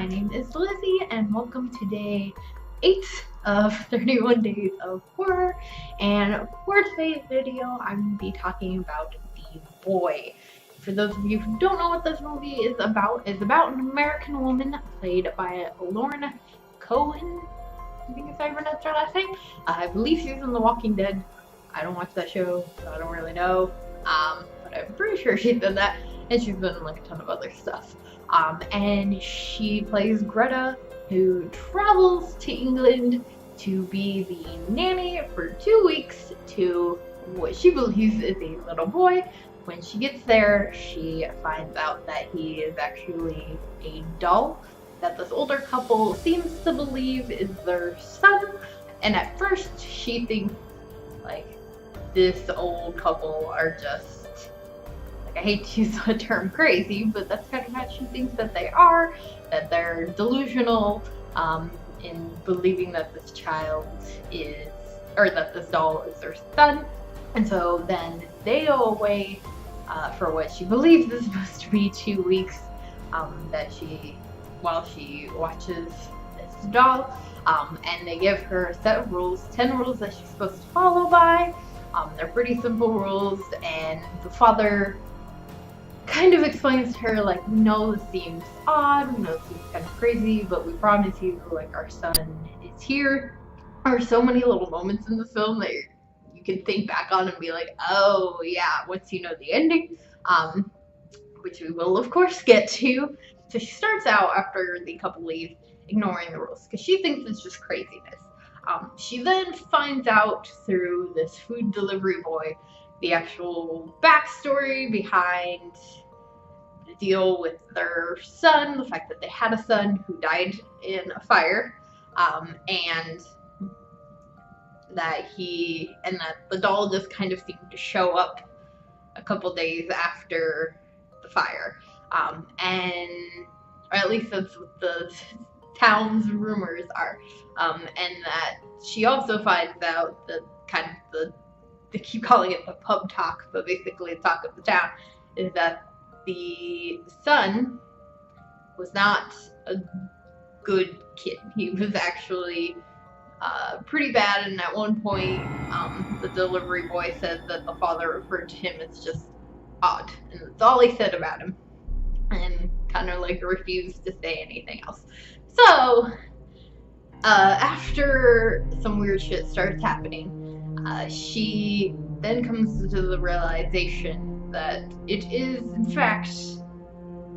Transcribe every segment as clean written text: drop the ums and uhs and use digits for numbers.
my name is Lizzie, and welcome to day 8 of 31 Days of Horror. And for today's video, I'm going to be talking about The Boy. For those of you who don't know what this movie is about an American woman played by Lauren Cohen. I think it's how you pronounce her last name. I believe she's in The Walking Dead. I don't watch that show, so I don't really know. But I'm pretty sure she's in that, and she's been in like a ton of other stuff. And she plays Greta, who travels to England to be the nanny for 2 weeks to what she believes is a little boy. When she gets there, she finds out that he is actually a doll that this older couple seems to believe is their son. And at first, she thinks, like, this old couple are just, I hate to use the term crazy, but that's kind of how she thinks that they are, that they're delusional in believing that this child is, or that this doll is their son. And so then they go away for what she believes is supposed to be 2 weeks, while she watches this doll, and they give her a set of rules, 10 rules that she's supposed to follow by. They're pretty simple rules, and the father kind of explains to her, like, we know this seems odd, we know this seems kind of crazy, but we promise you, like, our son is here. There are so many little moments in the film that you can think back on and be like, oh yeah, once you know the ending, which we will of course get to. So she starts out, after the couple leave, ignoring the rules, because she thinks it's just craziness. She then finds out through this food delivery boy the actual backstory behind the deal with their son, the fact that they had a son who died in a fire, and that the doll just kind of seemed to show up a couple days after the fire, or at least that's what the town's rumors are, and that she also finds out that kind of they keep calling it the pub talk, but basically the talk of the town is that the son was not a good kid. He was actually pretty bad, and at one point the delivery boy said that the father referred to him as just odd, and that's all he said about him, and kind of like refused to say anything else. So after some weird shit starts happening, she then comes to the realization that it is in fact,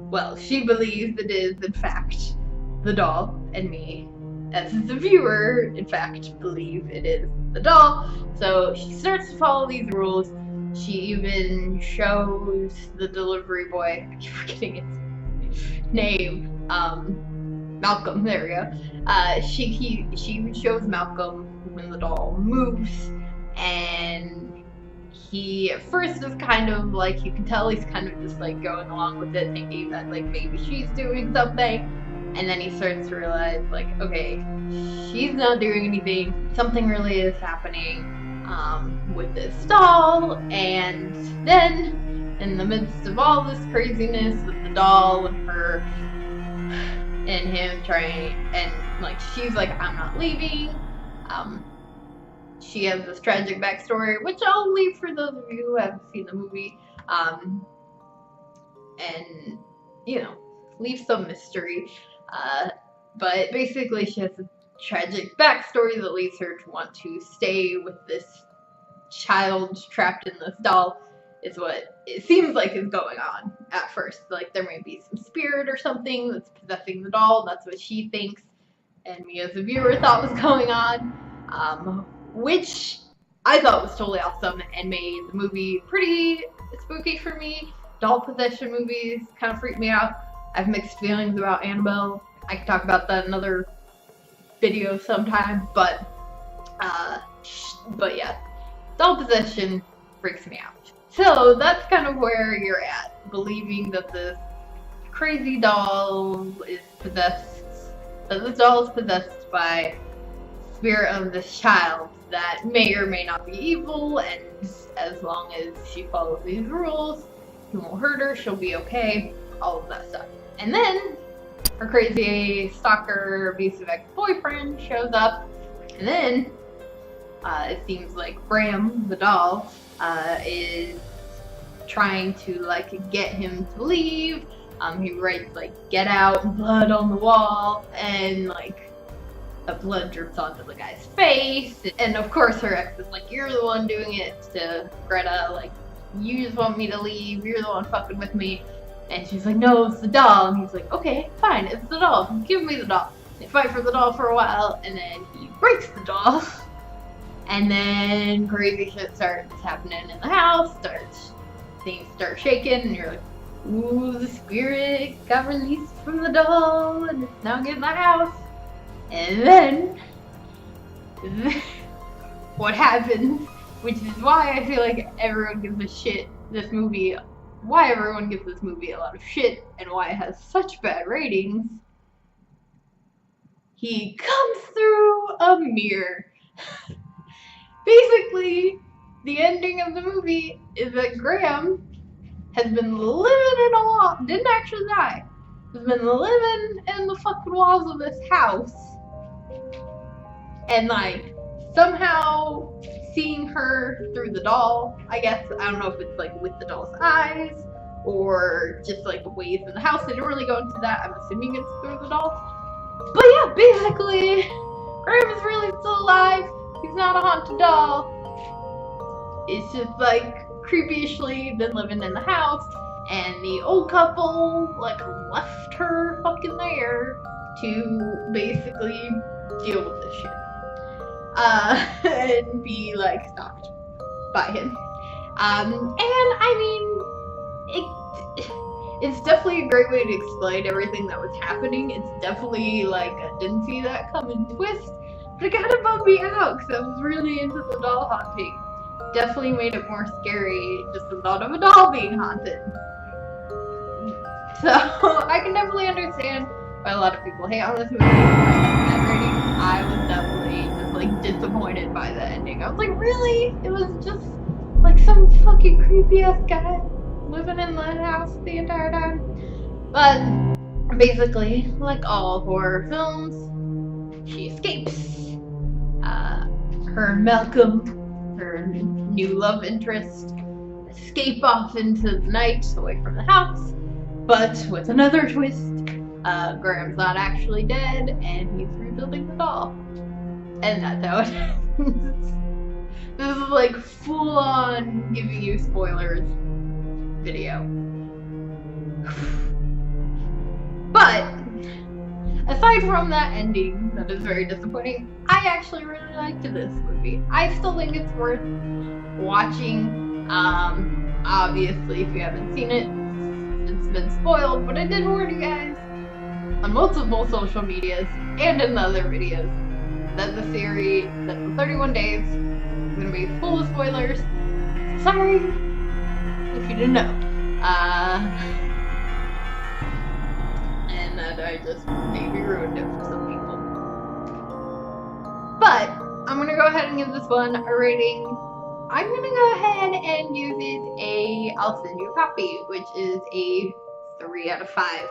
well, she believes it is in fact the doll, and me as the viewer in fact believe it is the doll. So she starts to follow these rules. She even shows the delivery boy, I keep forgetting his name, Malcolm, there we go. She even shows Malcolm when the doll moves, and he at first is kind of like, you can tell he's kind of just like going along with it, thinking that like maybe she's doing something, and then he starts to realize, like, okay, she's not doing anything, something really is happening with this doll. And then in the midst of all this craziness with the doll and her and him trying, and like she's like, I'm not leaving. She has this tragic backstory, which I'll leave for those of you who haven't seen the movie, and you know, leave some mystery. But basically she has a tragic backstory that leads her to want to stay with this child trapped in this doll, is what it seems like is going on at first. Like there may be some spirit or something that's possessing the doll. That's what she thinks, and me as a viewer thought was going on, which I thought was totally awesome and made the movie pretty spooky for me. Doll possession movies kind of freak me out. I have mixed feelings about Annabelle. I can talk about that in another video sometime, but yeah, doll possession freaks me out. So that's kind of where you're at, believing that this crazy doll is possessed, that this doll is possessed by the spirit of this child that may or may not be evil, and as long as she follows these rules, he won't hurt her, she'll be okay, all of that stuff. And then her crazy stalker, abusive ex-boyfriend shows up, and then it seems like Graham, the doll, is trying to like get him to leave. He writes like "get out" and blood on the wall, and like the blood drips onto the guy's face. And of course her ex is like, "You're the one doing it to Greta, like you just want me to leave, you're the one fucking with me." And she's like, "No, it's the doll." And he's like, "Okay, fine, it's the doll, give me the doll." They fight for the doll for a while, and then he breaks the doll. And then crazy shit starts happening in the house, things start shaking, and you're like, ooh, the spirit got released from the doll, and it's now getting the house. And then, what happens, which is why I feel like everyone gives why everyone gives this movie a lot of shit, and why it has such bad ratings. He comes through a mirror. Basically, the ending of the movie is that Graham has been living in a wall, didn't actually die, has been living in the fucking walls of this house, and like somehow seeing her through the doll, I guess. I don't know if it's like with the doll's eyes or just like ways in the house. They didn't really go into that. I'm assuming it's through the doll. But yeah, basically, Graham is really still alive. He's not a haunted doll. It's just like creepishly been living in the house, and the old couple like left her fucking there to basically deal with this shit. And be like stalked by him. And I mean, it's definitely a great way to explain everything that was happening. It's definitely like a didn't see that coming twist. But it kind of bummed me out because I was really into the doll haunting. Definitely made it more scary, just the thought of a doll being haunted. So I can definitely understand why a lot of people hate on this movie. I was definitely just like disappointed by the ending. I was like, really? It was just like some fucking creepy ass guy living in the house the entire time. But basically, like all horror films, she escapes. Her and Malcolm, her new love interest, escape off into the night away from the house, but with another twist. Graham's not actually dead, and he's rebuilding the doll. And that's how it ends. This is like full on giving you spoilers video. But aside from that ending that is very disappointing, I actually really liked this movie. I still think it's worth watching. Obviously, if you haven't seen it, it's been spoiled, but I did warn you guys on multiple social medias and in the other videos that the 31 days is going to be full of spoilers. So sorry if you didn't know. And that I just maybe ruined it for some people. But I'm going to go ahead and give this one a rating. I'm going to go ahead and give it I'll send you a copy, which is a 3 out of 5.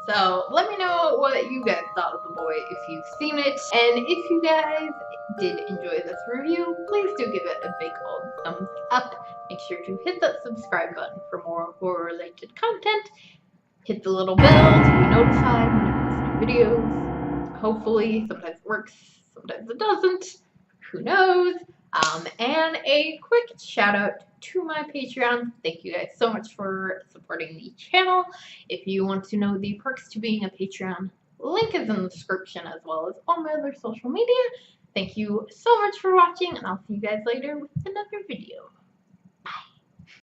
So let me know what you guys thought of The Boy if you've seen it. And if you guys did enjoy this review, please do give it a big old thumbs up. Make sure to hit that subscribe button for more horror-related content. Hit the little bell to be notified when I post new videos. Hopefully, sometimes it works, sometimes it doesn't. Who knows? And a quick shout out to my Patreon. Thank you guys so much for supporting the channel. If you want to know the perks to being a Patreon, link is in the description, as well as all my other social media. Thank you so much for watching, and I'll see you guys later with another video.